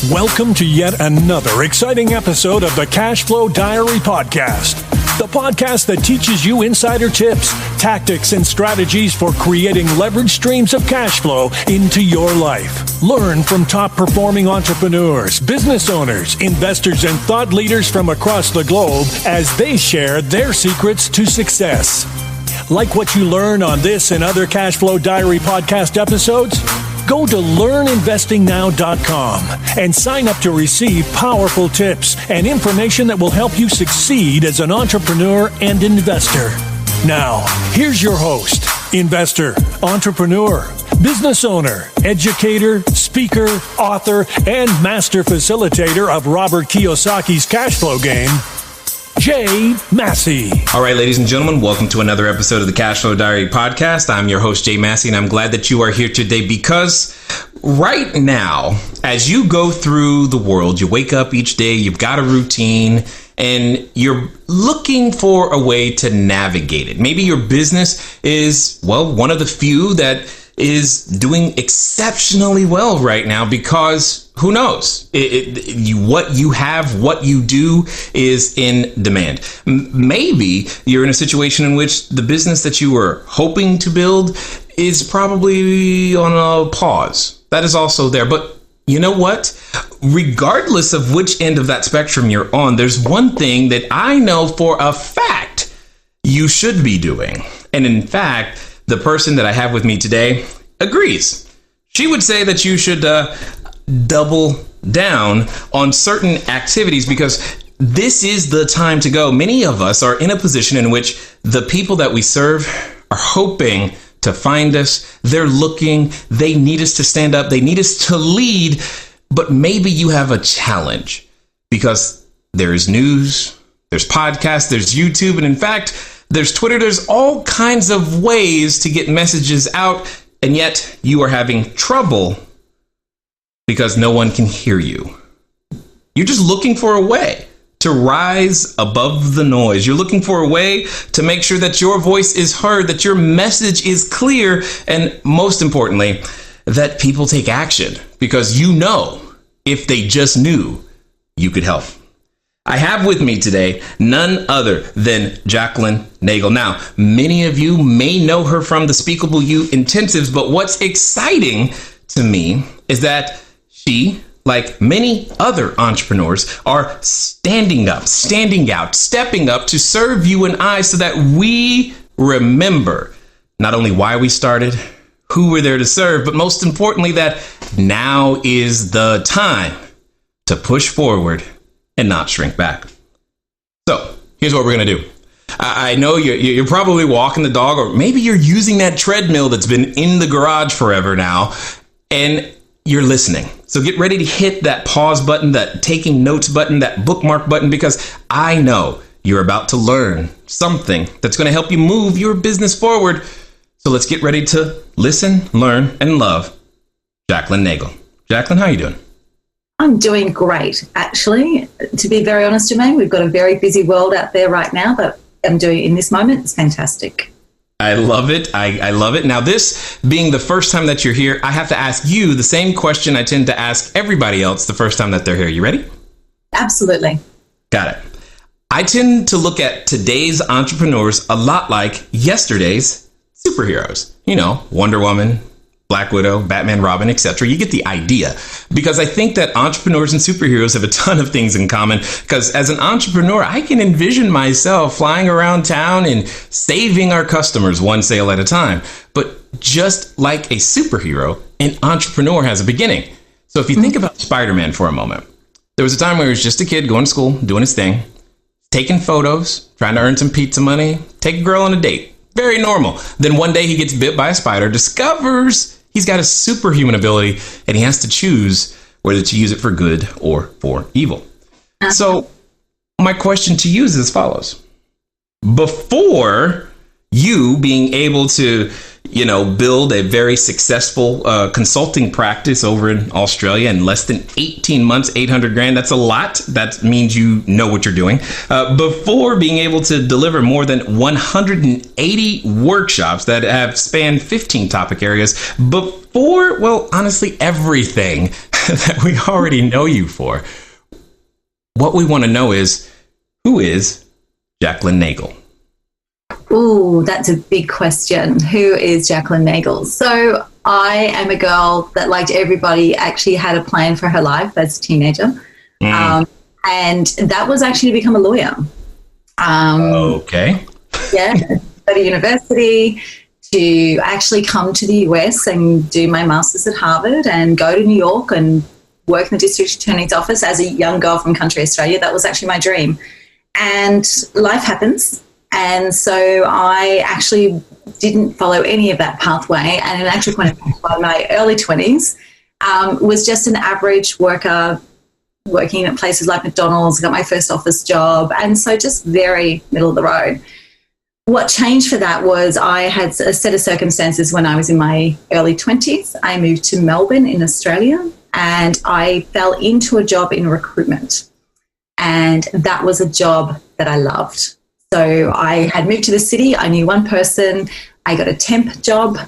Welcome to yet another exciting episode of the Cashflow Diary podcast, the podcast that teaches you insider tips, tactics, and strategies for creating leverage streams of cash flow into your life. Learn from top performing entrepreneurs, business owners, investors, and thought leaders from across the globe as they share their secrets to success. Like what you learn on this and other Cashflow Diary podcast episodes? Go to learninvestingnow.com and sign up to receive powerful tips and information that will help you succeed as an entrepreneur and investor. Now, here's your host, investor, entrepreneur, business owner, educator, speaker, author, and master facilitator of Robert Kiyosaki's cash flow game, Jay Massey. All right, ladies and gentlemen, welcome to another episode of the Cashflow Diary podcast. I'm your host, Jay Massey, and I'm glad that you are here today because right now, as you go through the world, you wake up each day, you've got a routine, and you're looking for a way to navigate it. Maybe your business is, well, one of the few that is doing exceptionally well right now because who knows? What you have, what you do is in demand. Maybe you're in a situation in which the business that you were hoping to build is probably on a pause. That is also there. But you know what? Regardless of which end of that spectrum you're on, there's one thing that I know for a fact you should be doing. And in fact, the person that I have with me today agrees. She would say that you should double down on certain activities because this is the time to go. Many of us are in a position in which the people that we serve are hoping to find us. They're looking. They need us to stand up. They need us to lead. But maybe you have a challenge because there's news, there's podcasts, there's YouTube, and in fact, there's Twitter. There's all kinds of ways to get messages out, and yet you are having trouble because no one can hear you. You're just looking for a way to rise above the noise. You're looking for a way to make sure that your voice is heard, that your message is clear, and most importantly, that people take action because you know if they just knew, you could help. I have with me today none other than Jacqueline Nagle. Now, many of you may know her from the Speakable You intensives, but what's exciting to me is that she, like many other entrepreneurs, are standing up, standing out, stepping up to serve you and I so that we remember not only why we started, who we're there to serve, but most importantly, that now is the time to push forward and not shrink back. So here's what we're going to do. I know you're probably walking the dog, or maybe you're using that treadmill that's been in the garage forever now, and you're listening. So get ready to hit that pause button, that taking notes button, that bookmark button, because I know you're about to learn something that's going to help you move your business forward. So let's get ready to listen, learn, and love Jacqueline Nagle. Jacqueline, how are you doing? I'm doing great, actually. To be very honest with me, we've got a very busy world out there right now, but I'm doing in this moment. It's fantastic. I love it. I love it. Now, this being the first time that you're here, I have to ask you the same question I tend to ask everybody else the first time that they're here. You ready? Absolutely. Got it. I tend to look at today's entrepreneurs a lot like yesterday's superheroes. You know, Wonder Woman, Black Widow, Batman, Robin, etc. You get the idea. Because I think that entrepreneurs and superheroes have a ton of things in common. Because as an entrepreneur, I can envision myself flying around town and saving our customers one sale at a time. But just like a superhero, an entrepreneur has a beginning. So if you think about Spider-Man for a moment, there was a time where he was just a kid going to school, doing his thing, taking photos, trying to earn some pizza money, take a girl on a date. Very normal. Then one day he gets bit by a spider, discovers he's got a superhuman ability, and he has to choose whether to use it for good or for evil. So my question to you is as follows. Before you being able to, build a very successful consulting practice over in Australia in less than 18 months, 800 grand. That's a lot. That means you know what you're doing. Before being able to deliver more than 180 workshops that have spanned 15 topic areas. Before, well, honestly, everything that we already know you for. What we want to know is, who is Jacqueline Nagle? Ooh, that's a big question. Who is Jacqueline Nagle? So I am a girl that, like everybody, actually had a plan for her life as a teenager. And that was actually to become a lawyer. Okay. Yeah, go to university, to actually come to the US and do my master's at Harvard and go to New York and work in the district attorney's office as a young girl from country Australia. That was actually my dream. And life happens. And so I actually didn't follow any of that pathway. And in actual point, by my early 20s, was just an average worker working at places like McDonald's, got my first office job. And so just very middle of the road. What changed for that was I had a set of circumstances when I was in my early 20s. I moved to Melbourne in Australia and I fell into a job in recruitment. And that was a job that I loved. So I had moved to the city. I knew one person. I got a temp job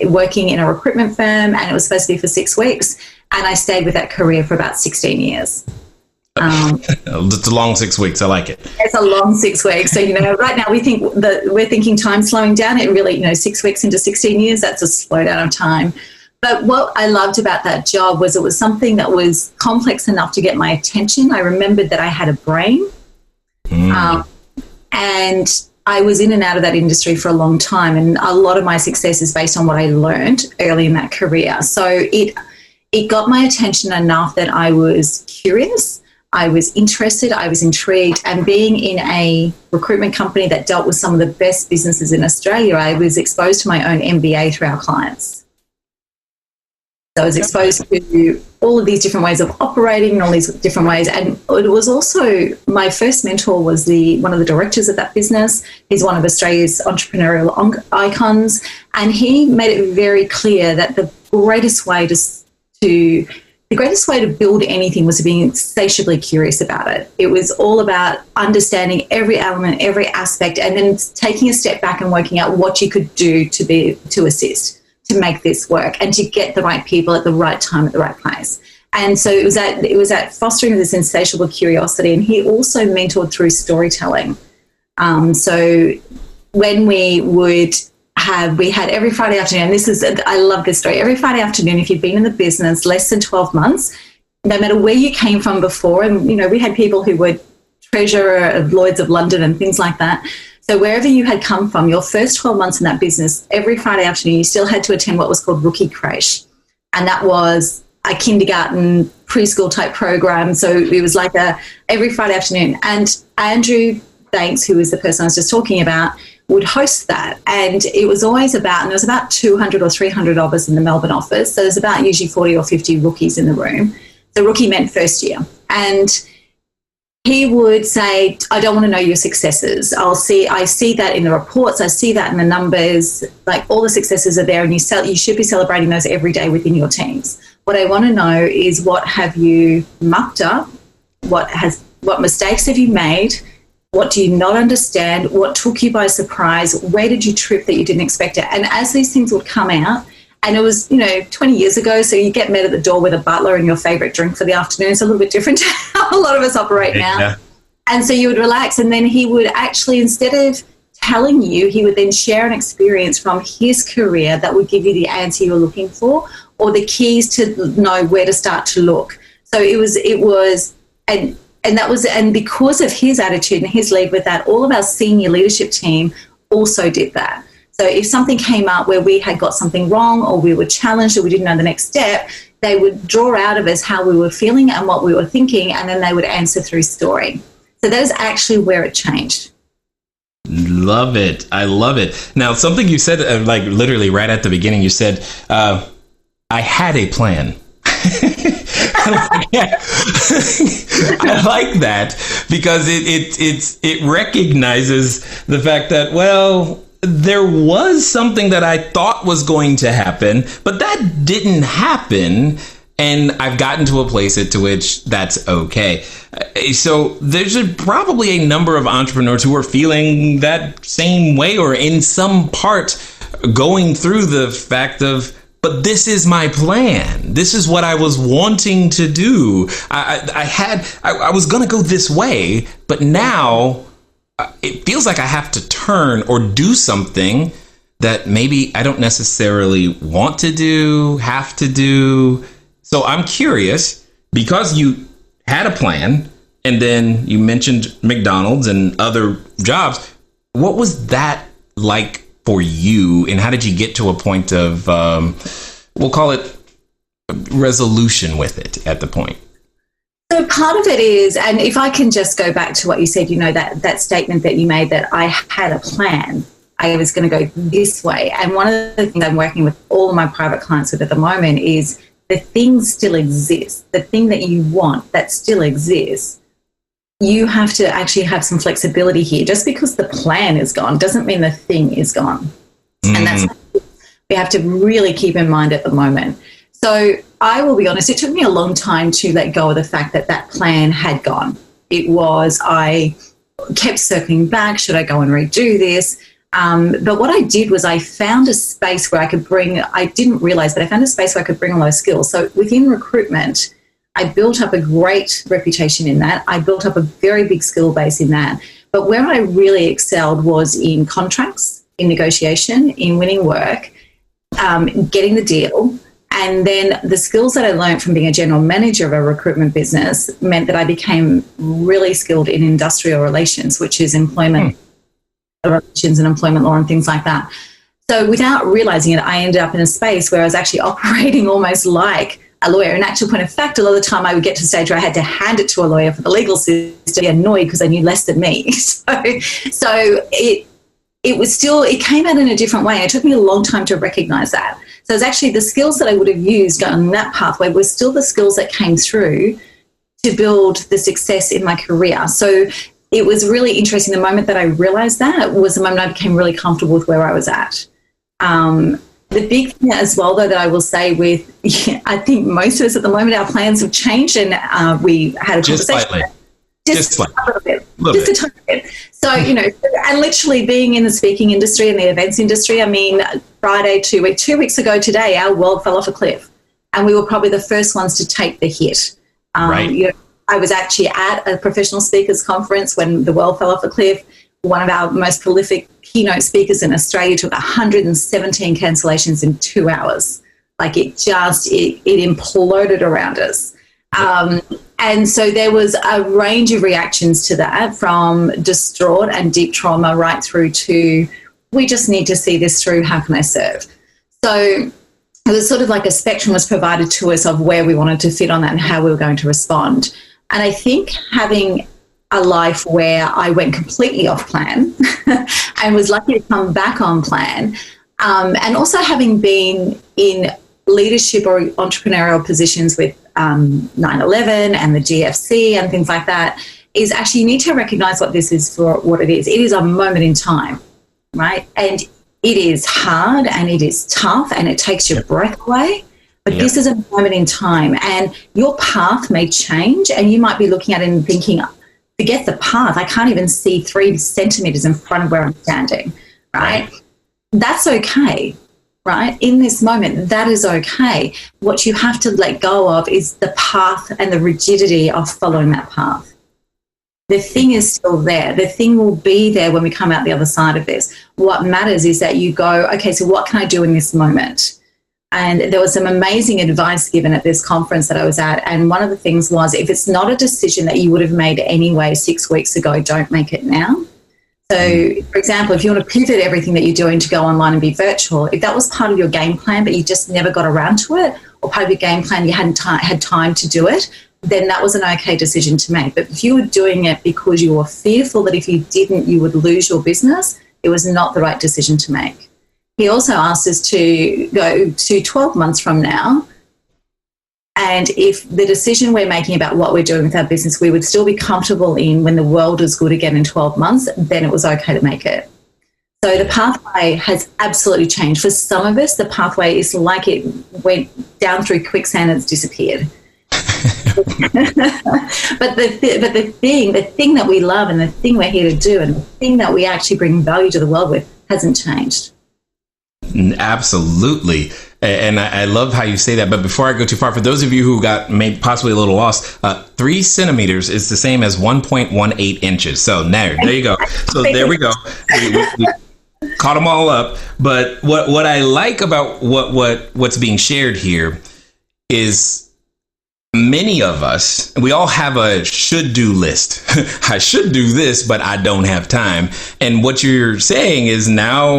working in a recruitment firm, and it was supposed to be for 6 weeks. And I stayed with that career for about 16 years. It's a long 6 weeks. I like it. It's a long 6 weeks. So, right now we're thinking time slowing down. It really, 6 weeks into 16 years, that's a slowdown of time. But what I loved about that job was it was something that was complex enough to get my attention. I remembered that I had a brain. And I was in and out of that industry for a long time. And a lot of my success is based on what I learned early in that career. So it got my attention enough that I was curious, I was interested, I was intrigued. And being in a recruitment company that dealt with some of the best businesses in Australia, I was exposed to my own MBA through our clients. So I was exposed to all of these different ways of operating and all these different ways. And it was also, my first mentor was one of the directors of that business. He's one of Australia's entrepreneurial icons. And he made it very clear that the greatest way to build anything was to be insatiably curious about it. It was all about understanding every element, every aspect, and then taking a step back and working out what you could do to assist, to make this work and to get the right people at the right time at the right place. And so it was that fostering this insatiable curiosity. And he also mentored through storytelling. So when we had every Friday afternoon, I love this story. Every Friday afternoon, if you'd been in the business less than 12 months, no matter where you came from before, and, we had people who were treasurer of Lloyd's of London and things like that. So wherever you had come from, your first 12 months in that business, every Friday afternoon, you still had to attend what was called Rookie Creche. And that was a kindergarten, preschool type program. So it was like every Friday afternoon. And Andrew Banks, who was the person I was just talking about, would host that. And it was always there was about 200 or 300 of us in the Melbourne office. So there's about usually 40 or 50 rookies in the room. So rookie meant first year. And he would say, I don't want to know your successes. I see that in the reports. I see that in the numbers. Like, all the successes are there, and you should be celebrating those every day within your teams. What I want to know is, what have you mucked up? What mistakes have you made? What do you not understand? What took you by surprise? Where did you trip that you didn't expect it? And as these things would come out, and it was, 20 years ago, so you get met at the door with a butler and your favourite drink for the afternoon. It's a little bit different to how a lot of us operate now. Yeah. And so you would relax, and then he would actually, instead of telling you, he would then share an experience from his career that would give you the answer you were looking for, or the keys to know where to start to look. So and because of his attitude and his lead with that, all of our senior leadership team also did that. So if something came up where we had got something wrong, or we were challenged, or we didn't know the next step, they would draw out of us how we were feeling and what we were thinking, and then they would answer through story. So that is actually where it changed. Love it. I love it. Now, something you said, literally right at the beginning, you said, I had a plan. I like that, because it recognizes the fact that, well, there was something that I thought was going to happen, but that didn't happen. And I've gotten to a place to which that's okay. So there's probably a number of entrepreneurs who are feeling that same way, or in some part going through the fact of, but this is my plan. This is what I was wanting to do. I was going to go this way, but now it feels like I have to turn or do something that maybe I don't necessarily want to do, have to do. So I'm curious, because you had a plan and then you mentioned McDonald's and other jobs. What was that like for you? And how did you get to a point of, we'll call it resolution with it at the point? So part of it is, and if I can just go back to what you said, that statement that you made, that I had a plan. I was going to go this way. And one of the things I'm working with all of my private clients with at the moment is the things still exist. The thing that you want that still exists, you have to actually have some flexibility here. Just because the plan is gone doesn't mean the thing is gone. And that's what we have to really keep in mind at the moment. So I will be honest, it took me a long time to let go of the fact that that plan had gone. I kept circling back. Should I go and redo this? But what I did was I found a space where I didn't realize, but I found a space where I could bring all those skills. So within recruitment, I built up a great reputation in that. I built up a very big skill base in that. But where I really excelled was in contracts, in negotiation, in winning work, getting the deal. And then the skills that I learned from being a general manager of a recruitment business meant that I became really skilled in industrial relations, which is employment relations and employment law and things like that. So without realizing it, I ended up in a space where I was actually operating almost like a lawyer. In actual point of fact, a lot of the time I would get to a stage where I had to hand it to a lawyer for the legal system to be annoyed because they knew less than me. So it came out in a different way. It took me a long time to recognize that. So it's actually the skills that I would have used on that pathway were still the skills that came through to build the success in my career. So it was really interesting. The moment that I realized that was the moment I became really comfortable with where I was at. The big thing as well, though, that I will say I think most of us at the moment, our plans have changed, and we had a conversation. Just a little bit. Just a tiny bit. So, and literally being in the speaking industry and the events industry, I mean, Friday, 2 weeks ago today, our world fell off a cliff, and we were probably the first ones to take the hit. Right. I was actually at a professional speakers conference when the world fell off a cliff. One of our most prolific keynote speakers in Australia took 117 cancellations in 2 hours. Like it imploded around us. And so there was a range of reactions to that, from distraught and deep trauma right through to, we just need to see this through. How can I serve? So it was sort of like a spectrum was provided to us of where we wanted to fit on that and how we were going to respond. And I think having a life where I went completely off plan and was lucky to come back on plan, and also having been in leadership or entrepreneurial positions with 9/11 and the GFC and things like that, is actually you need to recognize what this is for what it is. It is a moment in time, right? And it is hard and it is tough and it takes your breath away. But this is a moment in time, and your path may change, and you might be looking at it and thinking, forget the path. I can't even see 3 centimeters in front of where I'm standing, right? That's okay, right? In this moment, that is okay. What you have to let go of is the path and the rigidity of following that path. The thing is still there. The thing will be there when we come out the other side of this. What matters is that you go, okay, so what can I do in this moment? And there was some amazing advice given at this conference that I was at. And one of the things was, if it's not a decision that you would have made anyway 6 weeks ago, don't make it now. So, for example, if you want to pivot everything that you're doing to go online and be virtual, if that was part of your game plan, but you just never got around to it, or part of your game plan, you hadn't had time to do it, then that was an okay decision to make. But if you were doing it because you were fearful that if you didn't, you would lose your business, it was not the right decision to make. He also asked us to go to 12 months from now, and if the decision we're making about what we're doing with our business, we would still be comfortable in when the world is good again in 12 months, then it was okay to make it. So the pathway has absolutely changed. For some of us, the pathway is like it went down through quicksand and it's disappeared. But the thing that we love and the thing we're here to do and the thing that we actually bring value to the world with hasn't changed. Absolutely. And I love how you say that. But before I go too far, for those of you who got maybe possibly a little lost, 3 centimeters is the same as 1.18 inches. So there you go. So there we go. We caught them all up. But what I like about what's being shared here is many of us, we all have a should do list. I should do this, but I don't have time. And what you're saying is now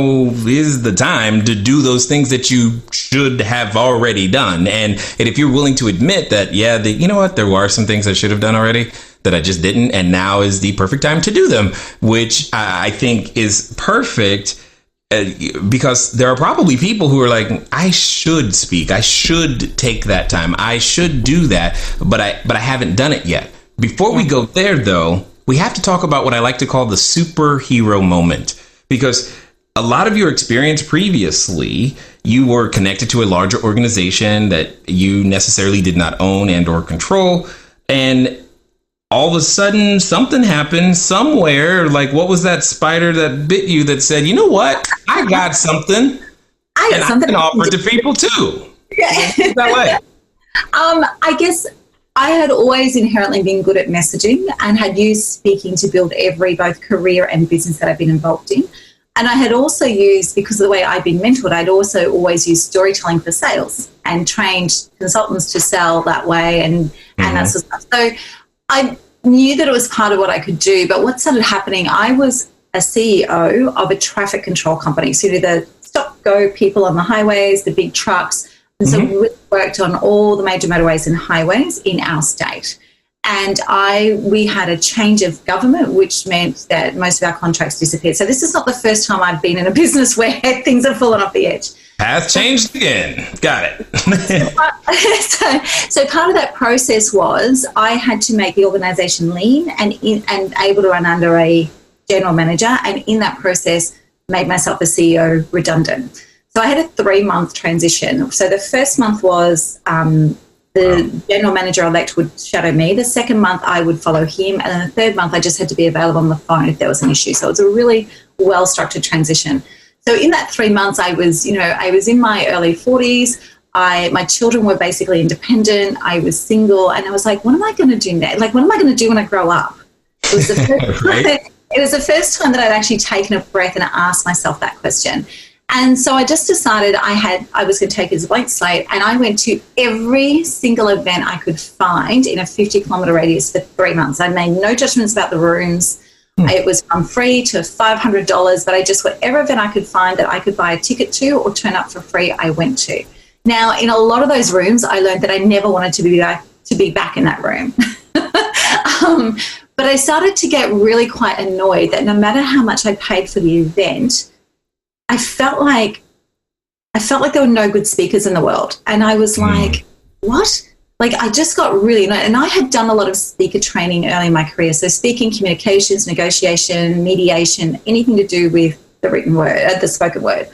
is the time to do those things that you should have already done. And if you're willing to admit that, you know what, there are some things I should have done already that I just didn't. And now is the perfect time to do them, which I think is perfect. Because there are probably people who are like, I should speak. I should take that time. I should do that. But I haven't done it yet. Before we go there, though, we have to talk about what I like to call the superhero moment. Because a lot of your experience previously, you were connected to a larger organization that you necessarily did not own and or control. And all of a sudden, something happened somewhere. Like, what was that spider that bit you that said, you know what? I got something. I can offer it to people too. Yeah. That way. I guess I had always inherently been good at messaging and had used speaking to build every both career and business that I've been involved in. And I had also used, because of the way I'd been mentored, I'd also always used storytelling for sales and trained consultants to sell that way and that sort of stuff. So I knew that it was part of what I could do, but what started happening, I was a CEO of a traffic control company. So the stop-go people on the highways, the big trucks. And so we worked on all the major motorways and highways in our state. And we had a change of government, which meant that most of our contracts disappeared. So this is not the first time I've been in a business where things have fallen off the edge. Path changed again. Got it. So part of that process was I had to make the organisation lean and able to run under a general manager, and in that process made myself a CEO redundant. So I had a 3-month transition. So the first month was the general manager-elect would shadow me. The second month I would follow him, and then the third month I just had to be available on the phone if there was an issue. So it was a really well-structured transition. So in that 3 months, I was in my early 40s. My children were basically independent. I was single, and I was like, what am I going to do next? Like, what am I going to do when I grow up? It was the first it was the first time that I'd actually taken a breath and asked myself that question. And so I just decided I was going to take it as a blank slate, and I went to every single event I could find in a 50-kilometre radius for 3 months. I made no judgments about the rooms. It was from free to $500, but I just, whatever event I could find that I could buy a ticket to or turn up for free, I went to. Now, in a lot of those rooms, I learned that I never wanted to be back in that room. But I started to get really quite annoyed that no matter how much I paid for the event, I felt like there were no good speakers in the world. And I was like, what? Like, I just got really annoyed. And I had done a lot of speaker training early in my career. So speaking, communications, negotiation, mediation, anything to do with the written word, the spoken word.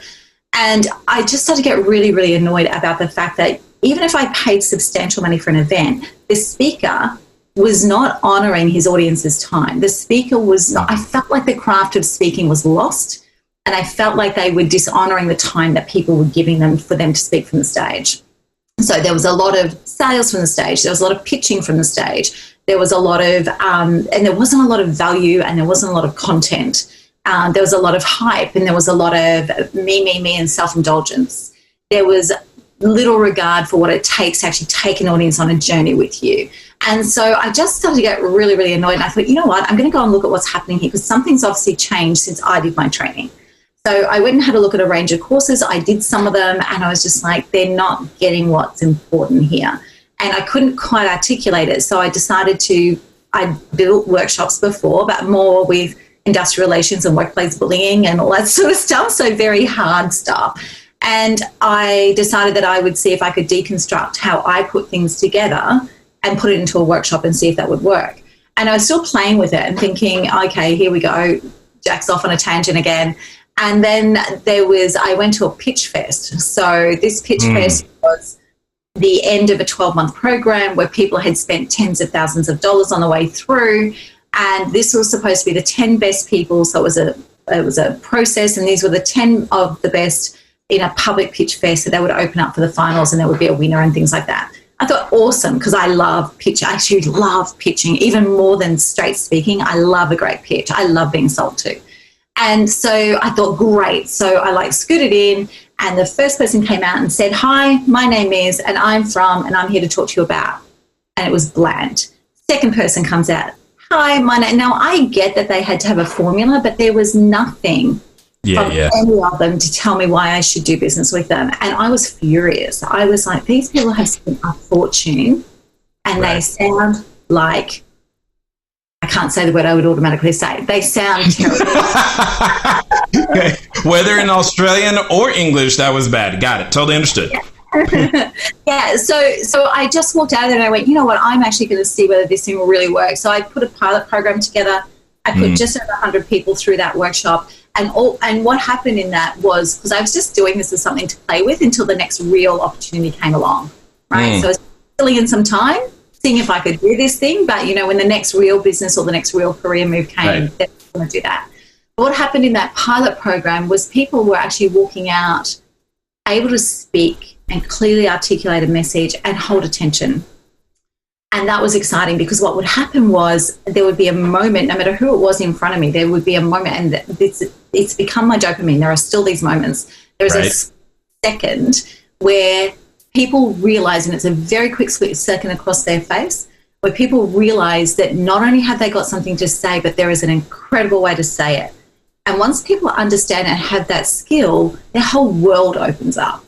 And I just started to get really, really annoyed about the fact that even if I paid substantial money for an event, the speaker was not honouring his audience's time. The speaker was not, I felt like the craft of speaking was lost, and I felt like they were dishonouring the time that people were giving them for them to speak from the stage. So there was a lot of sales from the stage. There was a lot of pitching from the stage. There was a lot of, and there wasn't a lot of value, and there wasn't a lot of content. There was a lot of hype, and there was a lot of me, and self-indulgence. There was little regard for what it takes to actually take an audience on a journey with you. And so I just started to get really, really annoyed. And I thought, you know what, I'm going to go and look at what's happening here, because something's obviously changed since I did my training. So I went and had a look at a range of courses. I did some of them, and I was just like, they're not getting what's important here. And I couldn't quite articulate it. So I decided I built workshops before, but more with industrial relations and workplace bullying and all that sort of stuff. So very hard stuff. And I decided that I would see if I could deconstruct how I put things together and put it into a workshop and see if that would work. And I was still playing with it and thinking, okay, here we go. Jack's off on a tangent again. And then I went to a pitch fest. So this pitch fest was the end of a 12-month program where people had spent tens of thousands of dollars on the way through. And this was supposed to be the 10 best people. So it was a process, and these were the 10 of the best in a public pitch fest, so they would open up for the finals and there would be a winner and things like that. I thought, awesome, because I love pitch. I actually love pitching, even more than straight speaking. I love a great pitch. I love being sold to. And so I thought, great. So I scooted in, and the first person came out and said, hi, my name is, and I'm from, and I'm here to talk to you about. And it was bland. Second person comes out, hi, my name. Now, I get that they had to have a formula, but there was nothing from any of them to tell me why I should do business with them. And I was furious. I was like, these people have spent a fortune, and they sound like, I can't say the word I would automatically say. They sound terrible. Okay. Whether in Australian or English, that was bad. Got it. Totally understood. Yeah. So I just walked out of there and I went, you know what? I'm actually going to see whether this thing will really work. So I put a pilot program together. I put just over 100 people through that workshop. And what happened in that was, because I was just doing this as something to play with until the next real opportunity came along, right? So I was filling in some time, seeing if I could do this thing. But, you know, when the next real business or the next real career move came, then I was going to do that. But what happened in that pilot program was people were actually walking out able to speak and clearly articulate a message and hold attention. And that was exciting, because what would happen was there would be a moment, no matter who it was in front of me, there would be a moment, and it's become my dopamine. There are still these moments. There's a second where people realize, and it's a very quick split second across their face, where people realize that not only have they got something to say, but there is an incredible way to say it. And once people understand and have that skill, their whole world opens up,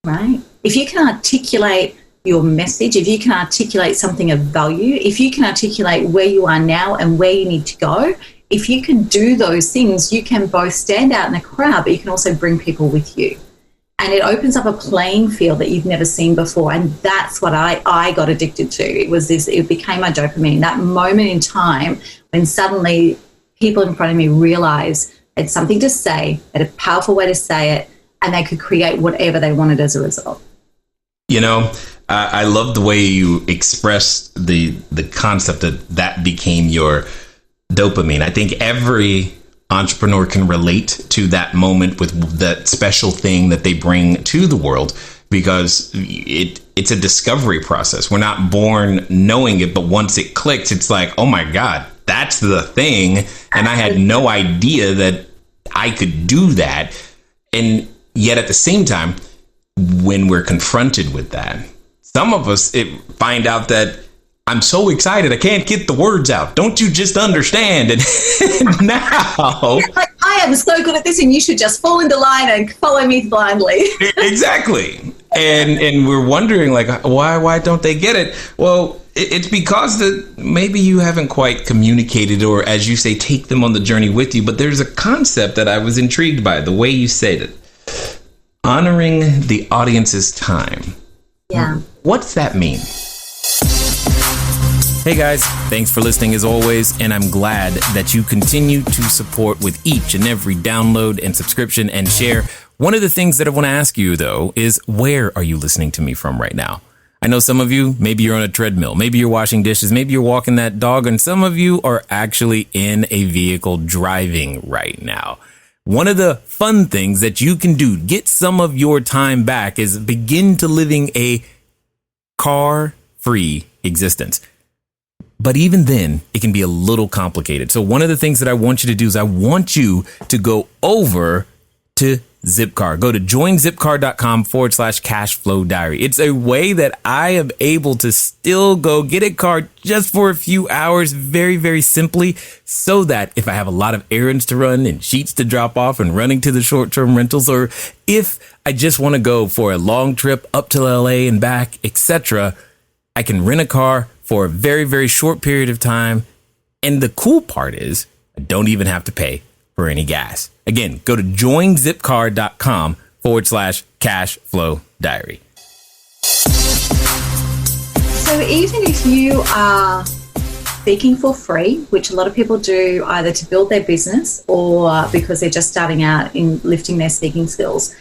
right? If you can articulate your message, if you can articulate something of value, if you can articulate where you are now and where you need to go, if you can do those things, you can both stand out in the crowd, but you can also bring people with you. And it opens up a playing field that you've never seen before. And that's what I got addicted to. It became my dopamine, that moment in time when suddenly people in front of me realized they had something to say, they had a powerful way to say it, and they could create whatever they wanted as a result. You know, I love the way you expressed the concept that became your dopamine. I think every entrepreneur can relate to that moment with that special thing that they bring to the world, because it's a discovery process. We're not born knowing it, but once it clicks, it's like, oh my God, that's the thing. And I had no idea that I could do that. And yet at the same time, when we're confronted with that, some of us find out that I'm so excited I can't get the words out. Don't you just understand? And now, like, I am so good at this, and you should just fall into line and follow me blindly. Exactly. And we're wondering, like, why don't they get it? Well, it's because that maybe you haven't quite communicated, or, as you say, take them on the journey with you. But there's a concept that I was intrigued by, the way you said it. Honoring the audience's time. Yeah. What's that mean? Hey guys, thanks for listening as always, and I'm glad that you continue to support with each and every download and subscription and share. One of the things that I want to ask you, though, is where are you listening to me from right now? I know some of you, maybe you're on a treadmill, maybe you're washing dishes, maybe you're walking that dog, and some of you are actually in a vehicle driving right now. One of the fun things that you can do, get some of your time back, is begin to living a car-free existence. But even then, it can be a little complicated. So one of the things that I want you to do is I want you to go over to Zipcar. Go to joinzipcar.com/CashFlowDiary. It's a way that I am able to still go get a car just for a few hours, very, very simply, so that if I have a lot of errands to run and sheets to drop off and running to the short-term rentals, or if I just want to go for a long trip up to LA and back, etc., I can rent a car for a very, very short period of time. And the cool part is I don't even have to pay for any gas. Again, go to joinzipcar.com/CashFlowDiary. So even if you are speaking for free, which a lot of people do either to build their business or because they're just starting out in lifting their speaking skills,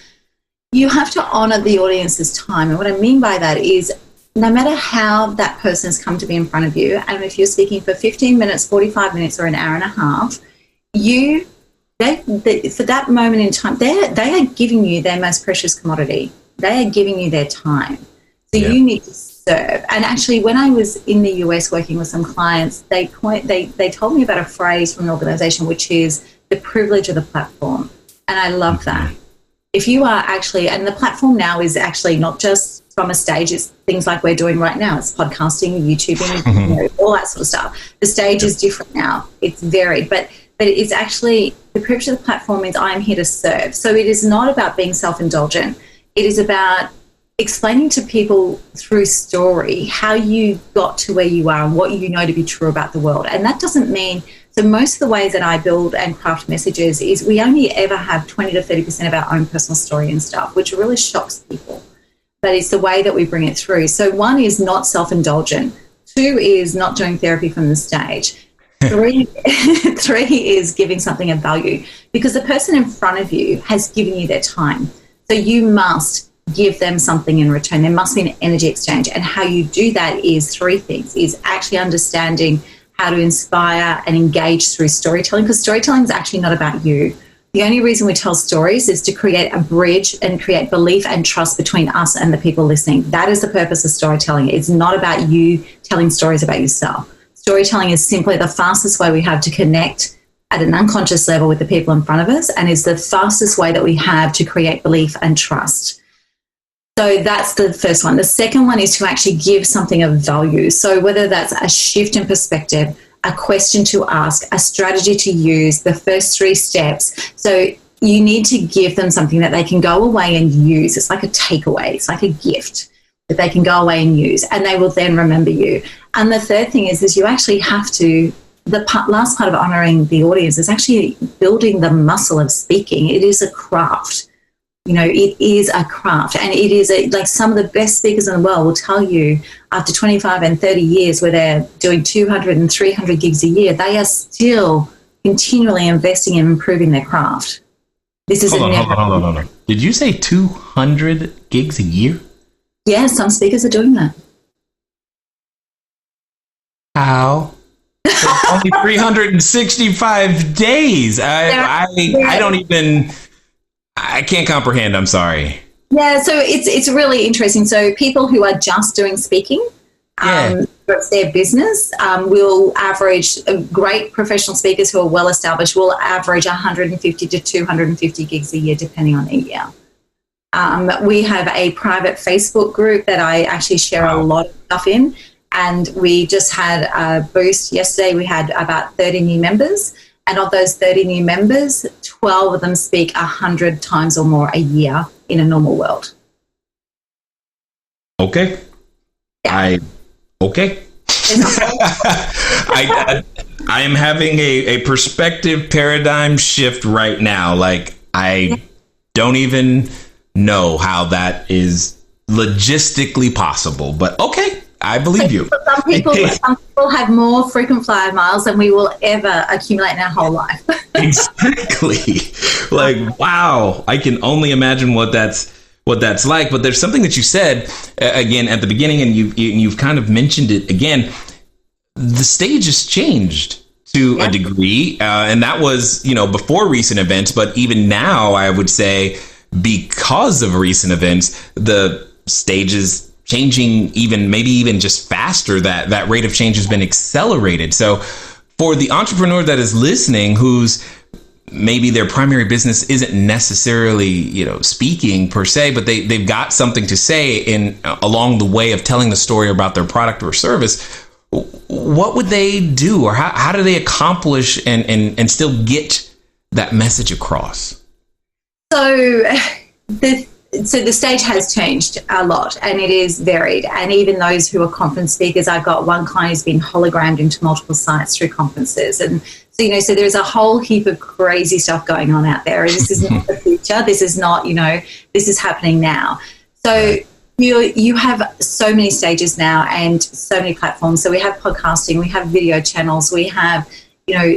you have to honor the audience's time. And what I mean by that is, no matter how that person has come to be in front of you, and if you're speaking for 15 minutes, 45 minutes, or an hour and a half, you for that moment in time, they are giving you their most precious commodity. They are giving you their time. So you need to serve. And actually, when I was in the US working with some clients, they told me about a phrase from an organization, which is the privilege of the platform. And I love that. If you are actually, and the platform now is actually not just from a stage, it's things like we're doing right now. It's podcasting, YouTubing, all that sort of stuff. The stage is different now. It's varied, but it's actually, the privilege of the platform means I'm here to serve. So it is not about being self-indulgent. It is about explaining to people through story how you got to where you are and what you know to be true about the world. And that doesn't mean, so most of the ways that I build and craft messages is we only ever have 20 to 30% of our own personal story and stuff, which really shocks people. But it's the way that we bring it through. So 1 is not self-indulgent. 2 is not doing therapy from the stage. 3 is giving something of value, because the person in front of you has given you their time. So you must give them something in return. There must be an energy exchange. And how you do that is 3 things, is actually understanding how to inspire and engage through storytelling, because storytelling is actually not about you. The only reason we tell stories is to create a bridge and create belief and trust between us and the people listening. That is the purpose of storytelling. It's not about you telling stories about yourself. Storytelling is simply the fastest way we have to connect at an unconscious level with the people in front of us, and is the fastest way that we have to create belief and trust. So that's the first one. The second one is to actually give something of value. So whether that's a shift in perspective, a question to ask, a strategy to use, the first 3 steps. So you need to give them something that they can go away and use. It's like a takeaway. It's like a gift that they can go away and use, and they will then remember you. And the third thing is you actually have to, last part of honoring the audience is actually building the muscle of speaking. It is a craft. It is a craft, and it is like some of the best speakers in the world will tell you after 25 and 30 years where they're doing 200 and 300 gigs a year, they are still continually investing in improving their craft. This is Hold on. Did you say 200 gigs a year? Yeah, some speakers are doing that. How? Only 365 days. I don't even... I can't comprehend. I'm sorry. Yeah, so it's really interesting. So people who are just doing speaking, it's their business, will average, great professional speakers who are well established will average 150 to 250 gigs a year, depending on the year. We have a private Facebook group that I actually share a lot of stuff in, and we just had a boost yesterday. We had about 30 new members. And of those 30 new members, 12 of them speak 100 times or more a year in a normal world. Okay. Yeah. Okay. I am having a perspective paradigm shift right now. Like, I don't even know how that is logistically possible, but okay. I believe you. Some people have more frequent flyer miles than we will ever accumulate in our whole life. Exactly. Like, wow. I can only imagine what that's like. But there's something that you said again at the beginning, and you've kind of mentioned it again. The stage has changed to a degree, and that was before recent events. But even now, I would say because of recent events, the stage is changing maybe even just faster. That rate of change has been accelerated. So for the entrepreneur that is listening, who's maybe their primary business isn't necessarily, speaking per se, but they've got something to say along the way of telling the story about their product or service, what would they do, or how do they accomplish and still get that message across? So the stage has changed a lot, and it is varied. And even those who are conference speakers, I've got one client who's been hologrammed into multiple sites through conferences. And so, so there's a whole heap of crazy stuff going on out there. This is not the future. This is not, this is happening now. So you have so many stages now and so many platforms. So we have podcasting, we have video channels, we have,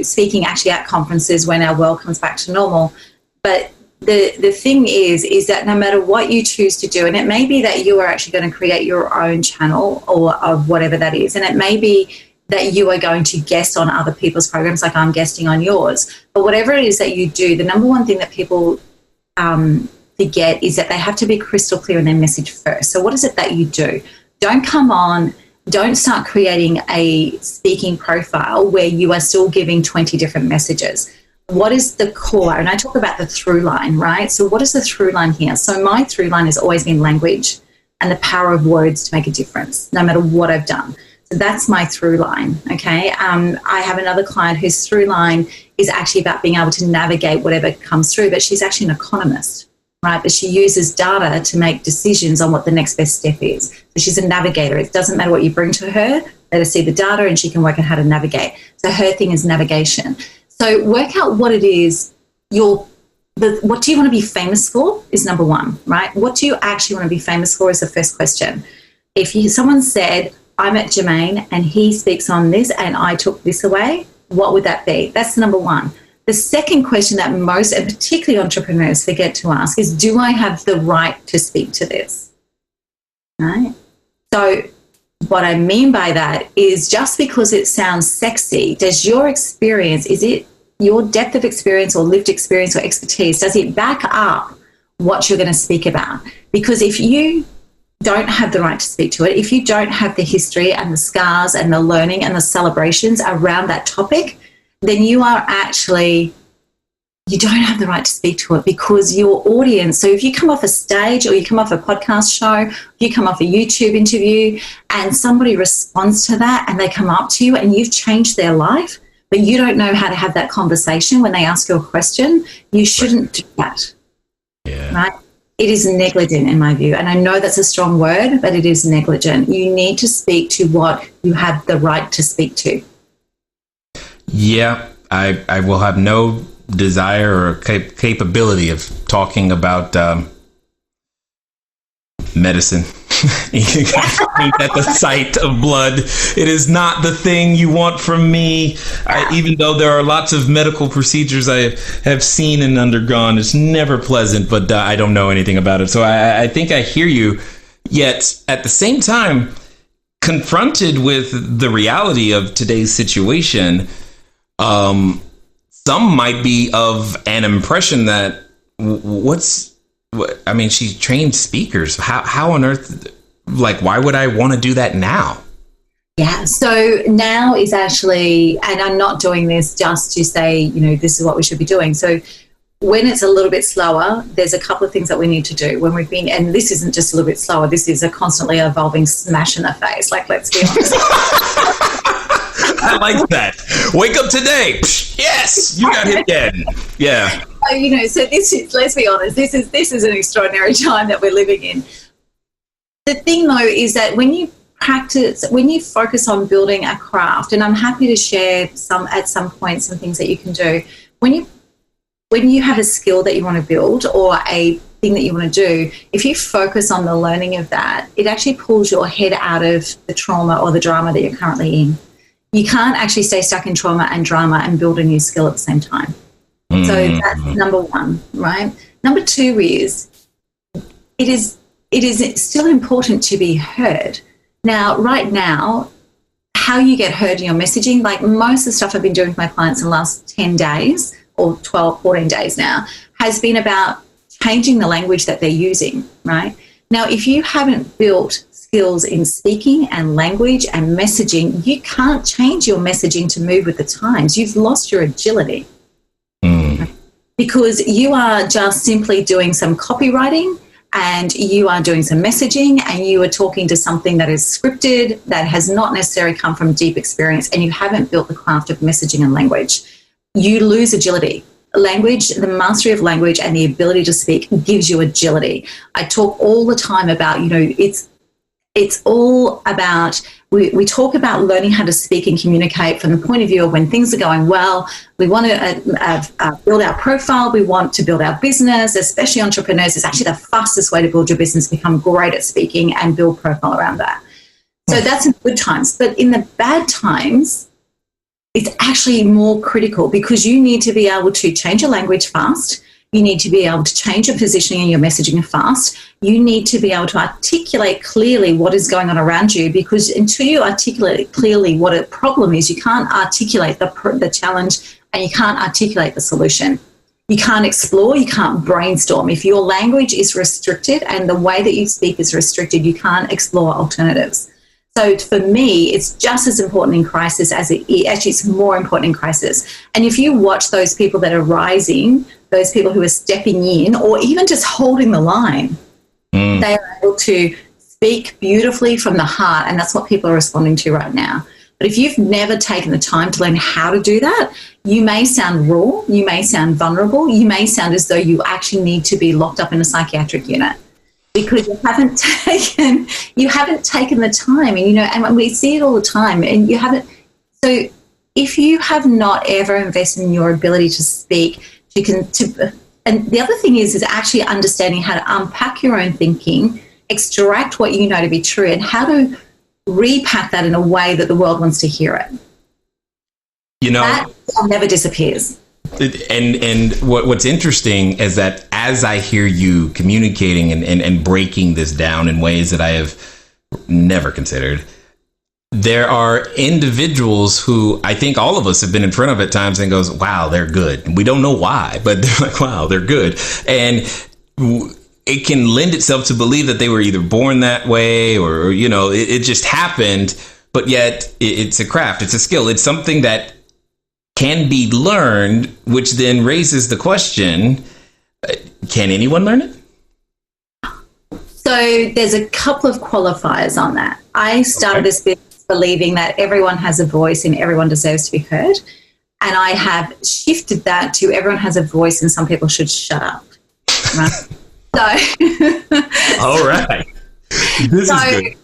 speaking actually at conferences when our world comes back to normal. But the thing is that no matter what you choose to do, and it may be that you are actually going to create your own channel or of whatever that is, and it may be that you are going to guest on other people's programs like I'm guesting on yours. But whatever it is that you do, the number one thing that people forget is that they have to be crystal clear in their message first. So what is it that you do? Don't come on, don't start creating a speaking profile where you are still giving 20 different messages. What is the core? And I talk about the through line, right? So what is the through line here? So my through line has always been language and the power of words to make a difference, no matter what I've done. So that's my through line, okay? I have another client whose through line is actually about being able to navigate whatever comes through, but she's actually an economist, right? But she uses data to make decisions on what the next best step is. So she's a navigator. It doesn't matter what you bring to her. Let her see the data and she can work out how to navigate. So her thing is navigation. So work out what it is what do you want to be famous for is number one, right? What do you actually want to be famous for is the first question. If someone said, I met Jermaine and he speaks on this and I took this away, what would that be? That's number one. The second question that most, and particularly entrepreneurs, forget to ask is, do I have the right to speak to this? Right? So what I mean by that is just because it sounds sexy, does your experience, is it your depth of experience or lived experience or expertise, does it back up what you're going to speak about? Because if you don't have the right to speak to it, if you don't have the history and the scars and the learning and the celebrations around that topic, then you don't have the right to speak to it, because your audience, so if you come off a stage or you come off a podcast show, you come off a YouTube interview and somebody responds to that and they come up to you and you've changed their life, but you don't know how to have that conversation when they ask you a question, you shouldn't do that. Yeah. Right? It is negligent in my view. And I know that's a strong word, but it is negligent. You need to speak to what you have the right to speak to. Yeah, I will have no desire or capability of talking about medicine. At the sight of blood, it is not the thing you want from me. Even though there are lots of medical procedures I have seen and undergone, it's never pleasant, but I don't know anything about it. So I think I hear you. Yet at the same time, confronted with the reality of today's situation, some might be of an impression that she trained speakers. How on earth, why would I want to do that now? Yeah, so now is actually, and I'm not doing this just to say, this is what we should be doing. So when it's a little bit slower, there's a couple of things that we need to do. When we've been, and this isn't just a little bit slower, this is a constantly evolving smash in the face. Let's be honest. I like that. Wake up today. Yes, you got hit again. Yeah. So this is, let's be honest, this is an extraordinary time that we're living in. The thing though is that when you focus on building a craft, and I'm happy to share at some point some things that you can do, when you have a skill that you want to build or a thing that you want to do, if you focus on the learning of that, it actually pulls your head out of the trauma or the drama that you're currently in. You can't actually stay stuck in trauma and drama and build a new skill at the same time. So that's number one, right? Number two is it is still important to be heard. Now, right now, how you get heard in your messaging, like most of the stuff I've been doing with my clients in the last 10 days or 12, 14 days now, has been about changing the language that they're using, right? Now, if you haven't built skills in speaking and language and messaging, you can't change your messaging to move with the times. You've lost your agility. Because you are just simply doing some copywriting and you are doing some messaging and you are talking to something that is scripted, that has not necessarily come from deep experience, and you haven't built the craft of messaging and language. You lose agility. Language, the mastery of language and the ability to speak gives you agility. I talk all the time about, it's all about, we talk about learning how to speak and communicate from the point of view of when things are going well. We want to build our profile. We want to build our business, especially entrepreneurs. It's actually the fastest way to build your business, become great at speaking and build profile around that. So that's in good times. But in the bad times, it's actually more critical because you need to be able to change your language fast. You need to be able to change your positioning and your messaging fast. You need to be able to articulate clearly what is going on around you, because until you articulate clearly what a problem is, you can't articulate the challenge and you can't articulate the solution. You can't explore, you can't brainstorm. If your language is restricted and the way that you speak is restricted, you can't explore alternatives. So for me, it's just as important in crisis as it's more important in crisis. And if you watch those people that are rising, those people who are stepping in or even just holding the line, they are able to speak beautifully from the heart, and that's what people are responding to right now. But if you've never taken the time to learn how to do that, you may sound raw, you may sound vulnerable, you may sound as though you actually need to be locked up in a psychiatric unit, because you haven't taken the time. And and we see it all the time, and you haven't. So if you have not ever invested in your ability to speak, and the other thing is actually understanding how to unpack your own thinking, extract what you know to be true, and how to repack that in a way that the world wants to hear it. That never disappears. And what's interesting is that as I hear you communicating and breaking this down in ways that I have never considered, there are individuals who I think all of us have been in front of at times and goes, wow, they're good. We don't know why, but they're like, wow, they're good. And it can lend itself to believe that they were either born that way or, it just happened. But yet it's a craft. It's a skill. It's something that can be learned, which then raises the question, can anyone learn it? So there's a couple of qualifiers on that. I started this business believing that everyone has a voice and everyone deserves to be heard. And I have shifted that to everyone has a voice and some people should shut up. Right? All right. This is good.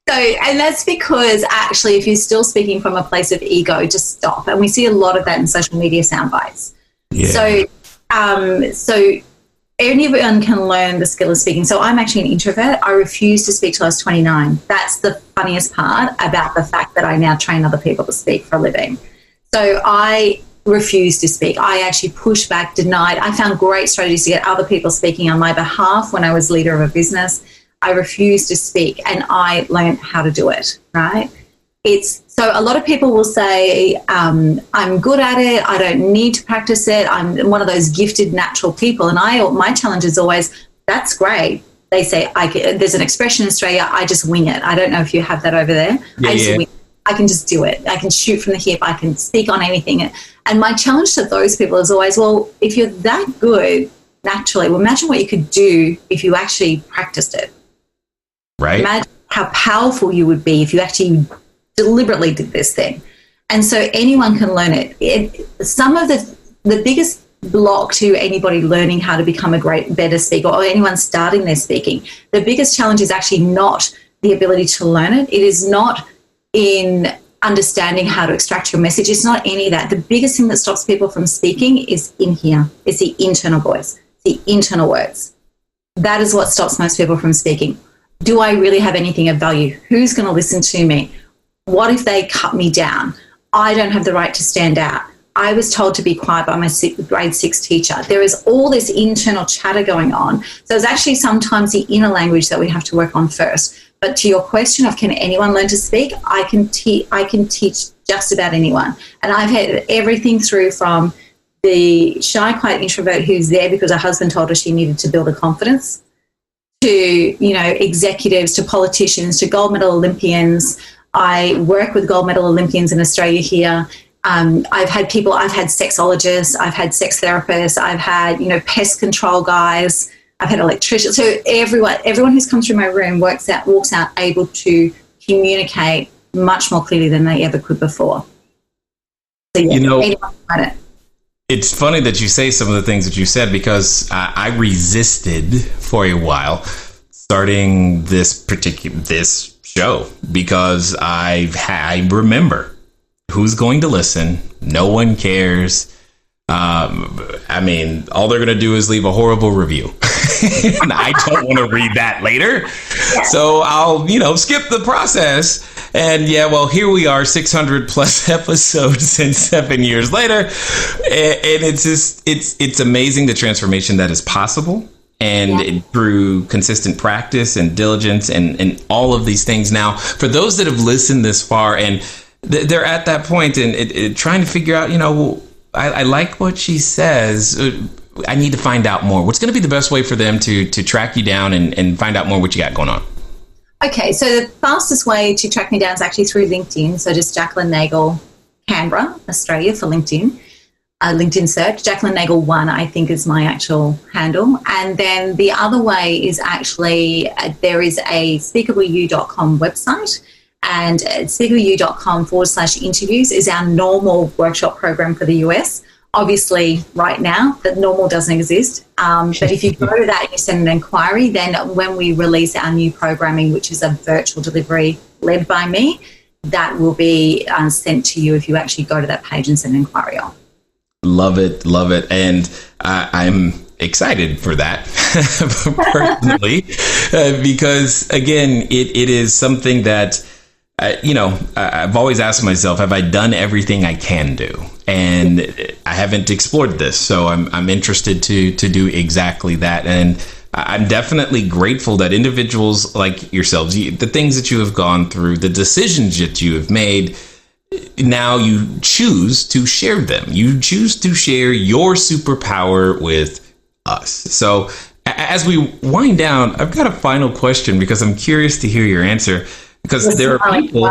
So, and that's because actually, if you're still speaking from a place of ego, just stop. And we see a lot of that in social media sound bites. Yeah. So anyone can learn the skill of speaking. So I'm actually an introvert. I refused to speak till I was 29. That's the funniest part about the fact that I now train other people to speak for a living. So I refused to speak. I actually pushed back, denied. I found great strategies to get other people speaking on my behalf when I was leader of a business. I refused to speak, and I learned how to do it, right? So a lot of people will say, I'm good at it, I don't need to practice it, I'm one of those gifted natural people. And my challenge is always, that's great. They say, there's an expression in Australia, I just wing it. I don't know if you have that over there. I can just do it. I can shoot from the hip. I can speak on anything. And my challenge to those people is always, well, if you're that good naturally, well, imagine what you could do if you actually practiced it. Right. Imagine how powerful you would be if you actually deliberately did this thing. And so anyone can learn it. Some of the biggest block to anybody learning how to become a better speaker, or anyone starting their speaking, the biggest challenge is actually not the ability to learn it. It is not in understanding how to extract your message. It's not any of that. The biggest thing that stops people from speaking is in here. It's the internal voice, the internal words. That is what stops most people from speaking. Do I really have anything of value? Who's going to listen to me? What if they cut me down? I don't have the right to stand out. I was told to be quiet by my grade 6 teacher. There is all this internal chatter going on. So it's actually sometimes the inner language that we have to work on first. But to your question of can anyone learn to speak, I can teach just about anyone. And I've had everything through from the shy, quiet introvert who's there because her husband told her she needed to build a confidence, to executives, to politicians, to gold medal Olympians. I work with gold medal Olympians in Australia here. I've had sexologists, I've had sex therapists, I've had, pest control guys, I've had electricians. So everyone who's come through my room walks out able to communicate much more clearly than they ever could before. So anyone can learn it. It's funny that you say some of the things that you said, because I resisted for a while starting this show, because I remember who's going to listen. No one cares. All they're going to do is leave a horrible review. And I don't want to read that later. Yeah. So I'll, skip the process. And yeah, well, here we are, 600 plus episodes and 7 years later. And it's just, it's amazing the transformation that is possible. And through consistent practice and diligence and all of these things. Now, for those that have listened this far and they're at that point and trying to figure out, I like what she says. I need to find out more. What's going to be the best way for them to track you down and find out more what you got going on? Okay, so the fastest way to track me down is actually through LinkedIn. So just Jacqueline Nagle, Canberra, Australia for LinkedIn. LinkedIn search. Jacqueline Nagle 1, I think, is my actual handle. And then the other way is actually there is a speakerwithyou.com website, and speakerwithyou.com/interviews is our normal workshop program for the US. Obviously, right now, the normal doesn't exist. But if you go to that and you send an inquiry, then when we release our new programming, which is a virtual delivery led by me, that will be sent to you if you actually go to that page and send an inquiry on. Love it. And I'm excited for that personally, because again, it is something that, I've always asked myself, have I done everything I can do? And I haven't explored this. So I'm interested to do exactly that. And I'm definitely grateful that individuals like yourselves, the things that you have gone through, the decisions that you have made, now you choose to share them. You choose to share your superpower with us. So as we wind down, I've got a final question because I'm curious to hear your answer, because there are people.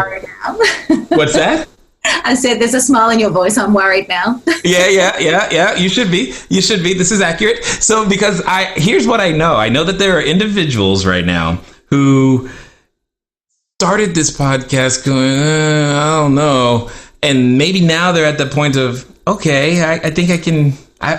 What's that? I said there's a smile in your voice. I'm worried now. Yeah. You should be. This is accurate. So because here's what I know. I know that there are individuals right now who started this podcast going, I don't know. And maybe now they're at the point of, okay, I think I can,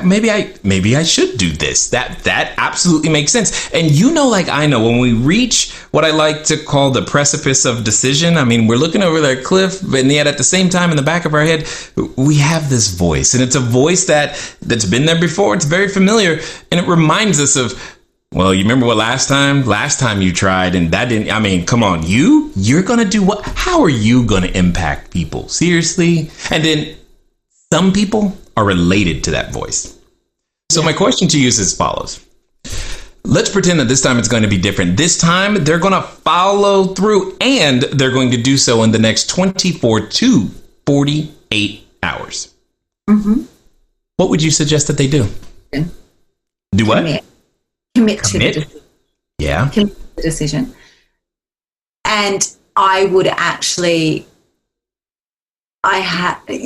maybe I should do this. That absolutely makes sense. And like I know, when we reach what I like to call the precipice of decision, I mean, we're looking over that cliff, and yet at the same time, in the back of our head, we have this voice. And it's a voice that's been there before. It's very familiar. And it reminds us of, well, you remember what last time you tried and that didn't, I mean, come on, you're going to do what? How are you going to impact people? Seriously? And then some people are related to that voice. So my question to you is as follows. Let's pretend that this time it's going to be different. This time they're going to follow through, and they're going to do so in the next 24 to 48 hours. Mm-hmm. What would you suggest that they do? Do what? Commit to the decision. Yeah. Commit to the decision. And I would actually,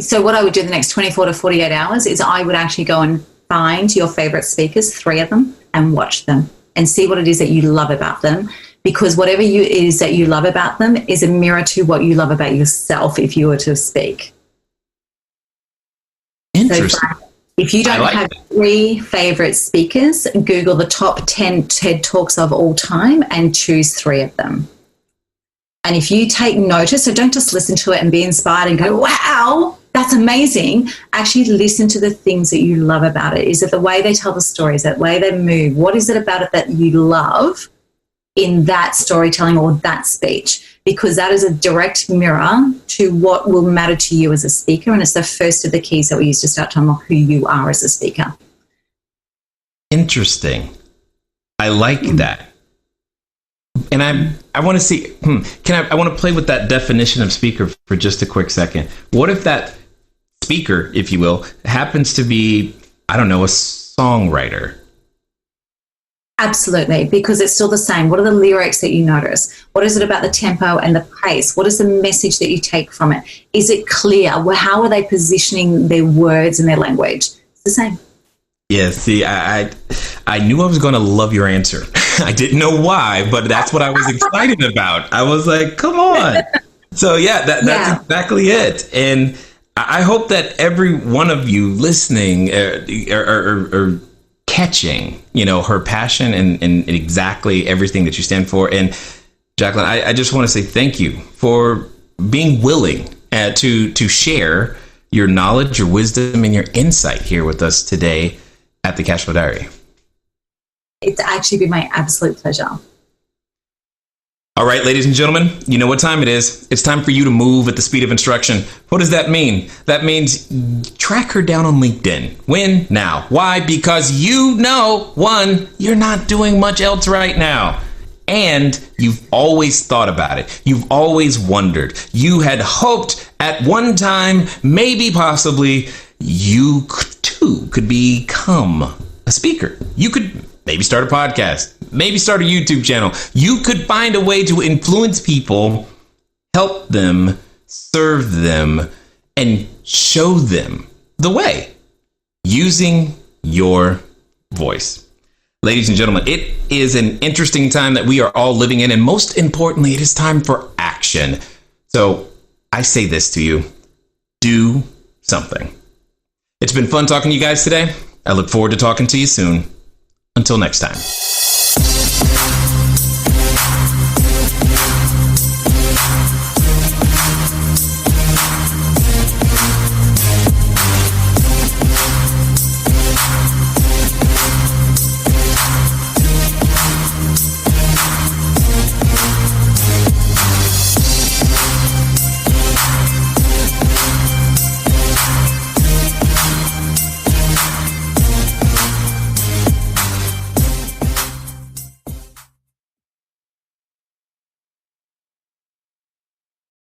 so what I would do the next 24 to 48 hours is I would actually go and find your favorite speakers, 3 of them, and watch them and see what it is that you love about them. Because whatever it is that you love about them is a mirror to what you love about yourself if you were to speak. Interesting. So if you don't have 3 favorite speakers, Google the top 10 TED Talks of all time and choose 3 of them. And if you take notice, so don't just listen to it and be inspired and go, wow, that's amazing. Actually listen to the things that you love about it. Is it the way they tell the story? Is it the way they move? What is it about it that you love in that storytelling or that speech? Because that is a direct mirror to what will matter to you as a speaker. And it's the first of the keys that we use to start to unlock who you are as a speaker. Interesting. I like that. And I want to see, I want to play with that definition of speaker for just a quick second. What if that speaker, if you will, happens to be, I don't know, a songwriter? Absolutely, because it's still the same. What are the lyrics that you notice? What is it about the tempo and the pace? What is the message that you take from it? Is it clear? How are they positioning their words and their language? It's the same. Yeah, see, I knew I was going to love your answer. I didn't know why, but that's what I was excited about. I was like, come on. So yeah, that's exactly it. And I hope that every one of you listening are catching, her passion and exactly everything that you stand for. And Jacqueline, I just want to say thank you for being willing to share your knowledge, your wisdom, and your insight here with us today at the Cashflow Diary. It's actually been my absolute pleasure. All right, ladies and gentlemen, you know what time it is. It's time for you to move at the speed of instruction. What does that mean? That means track her down on LinkedIn. When? Now. Why? Because you know, one, you're not doing much else right now. And you've always thought about it. You've always wondered. You had hoped at one time, maybe possibly, you too could become a speaker. You could maybe start a podcast, maybe start a YouTube channel. You could find a way to influence people, help them, serve them, and show them the way using your voice. Ladies and gentlemen, it is an interesting time that we are all living in, and most importantly, it is time for action. So I say this to you, do something. It's been fun talking to you guys today. I look forward to talking to you soon. Until next time.